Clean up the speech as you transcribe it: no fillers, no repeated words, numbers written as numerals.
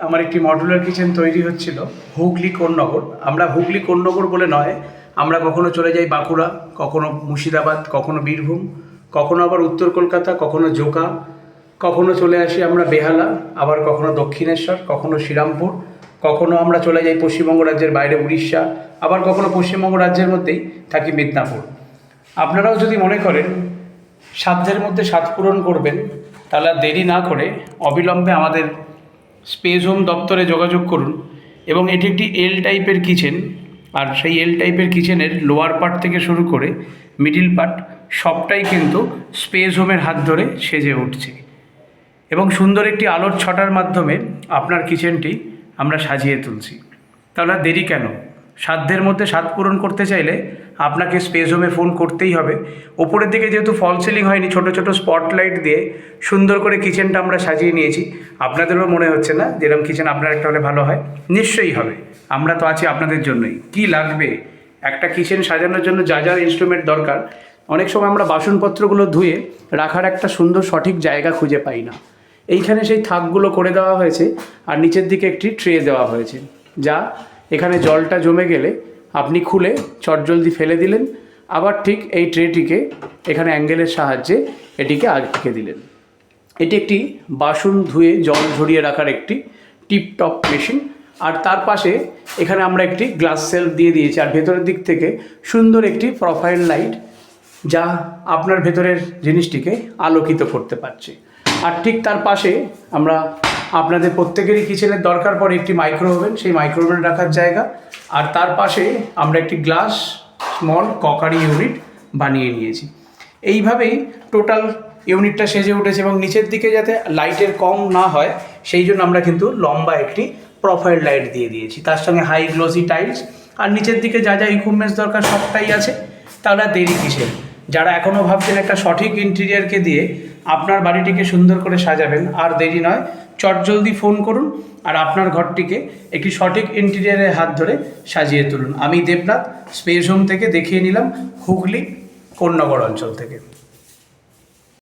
আমার একটি modular kitchen তৈরি হচ্ছিল হুগলি কোন্নগর। আমরা হুগলি কোন্নগর বলে নয়, আমরা কখনো চলে যাই বাঁকুড়া, কখনো মুর্শিদাবাদ, কখনো বীরভূম, কখনো আবার উত্তর কলকাতা, কখনো জোকা, কখনো চলে আসি আমরা বেহালা, আবার কখনো দক্ষিণেশ্বর, কখনো শ্রীরামপুর, কখনো আমরা চলে যাই পশ্চিমবঙ্গ রাজ্যের বাইরে উড়িষ্যা, আবার কখনো পশ্চিমবঙ্গ রাজ্যের মধ্যেই থাকি মিদনাপুর। আপনারাও যদি মনে করেন সাধ্যের মধ্যে স্বাদ পূরণ করবেন, তাহলে আর দেরি না করে অবিলম্বে আমাদের স্পেস হোম দপ্তরে যোগাযোগ করুন। এবং এটি একটি এল টাইপের কিচেন, আর সেই এল টাইপের কিচেনের লোয়ার পার্ট থেকে শুরু করে মিডিল পার্ট সবটাই কিন্তু স্পেস হোমের হাত ধরে সেজে উঠছে। এবং সুন্দর একটি আলোর ছটার মাধ্যমে আপনার কিচেনটি আমরা সাজিয়ে তুলছি। তাহলে আর দেরি কেন? সাধ্যের মধ্যে স্বাদ পূরণ করতে চাইলে আপনাকে স্পেস হোমে ফোন করতেই হবে। ওপরের দিকে যেহেতু ফল সিলিং হয়নি, ছোটো ছোটো স্পটলাইট দিয়ে সুন্দর করে কিচেনটা আমরা সাজিয়ে নিয়েছি। আপনাদেরও মনে হচ্ছে না যেরকম কিচেন আপনার একটা হলে ভালো হয়? নিশ্চয়ই হবে। আমরা তো আছি আপনাদের জন্যই। কি লাগবে একটা কিচেন সাজানোর জন্য? যা যা ইনস্ট্রুমেন্ট দরকার, অনেক সময় আমরা বাসনপত্রগুলো ধুয়ে রাখার একটা সুন্দর সঠিক জায়গা খুঁজে পাই না। এইখানে সেই থাকগুলো করে দেওয়া হয়েছে, আর নিচের দিকে একটি ট্রে দেওয়া হয়েছে, যা এখানে জলটা জমে গেলে আপনি খুলে চটজলদি ফেলে দিলেন, আবার ঠিক এই ট্রেটিকে এখানে অ্যাঙ্গেলের সাহায্যে এটিকে আটকে দিলেন। এটি একটি বাসন ধুয়ে জল ঝরিয়ে রাখার একটি টিপটপ মেশিন। আর তার পাশে এখানে আমরা একটি গ্লাস সেলফ দিয়ে দিয়েছি, আর ভেতরের দিক থেকে সুন্দর একটি প্রোফাইল লাইট, যা আপনার ভেতরের জিনিসটিকে আলোকিত করতে পারছে। আর ঠিক তার পাশে আমরা আপনাদের প্রত্যেকেরই কিচেনের দরকার পড়ে একটি মাইক্রো ওভেন, সেই মাইক্রো ওভেন রাখার জায়গা। আর তার পাশে আমরা একটি গ্লাস স্মল ককারি ইউনিট বানিয়ে নিয়েছি। এইভাবেই টোটাল ইউনিটটা সেজে উঠেছে। এবং নিচের দিকে যাতে লাইটের কম না হয় সেই জন্য আমরা কিন্তু লম্বা একটি প্রোফাইল লাইট দিয়ে দিয়েছি, তার সঙ্গে হাই গ্লোসি টাইলস। আর নিচের দিকে যা যা ইকুইপমেন্টস দরকার সবটাই আছে। তাহলে আর দেরি কিসের? যারা এখনও ভাবছেন একটা সঠিক ইন্টেরিয়ারকে দিয়ে আপনার বাড়িটিকে সুন্দর করে সাজাবেন, আর দেরি নয়, চটজলদি ফোন করুন আর আপনার ঘরটিকে একটি সঠিক ইন্টেরিয়ারের হাত ধরে সাজিয়ে তুলুন। আমি দেবনাথ স্পেস হোম থেকে দেখিয়ে নিলাম হুগলি কোন্নগর অঞ্চল থেকে।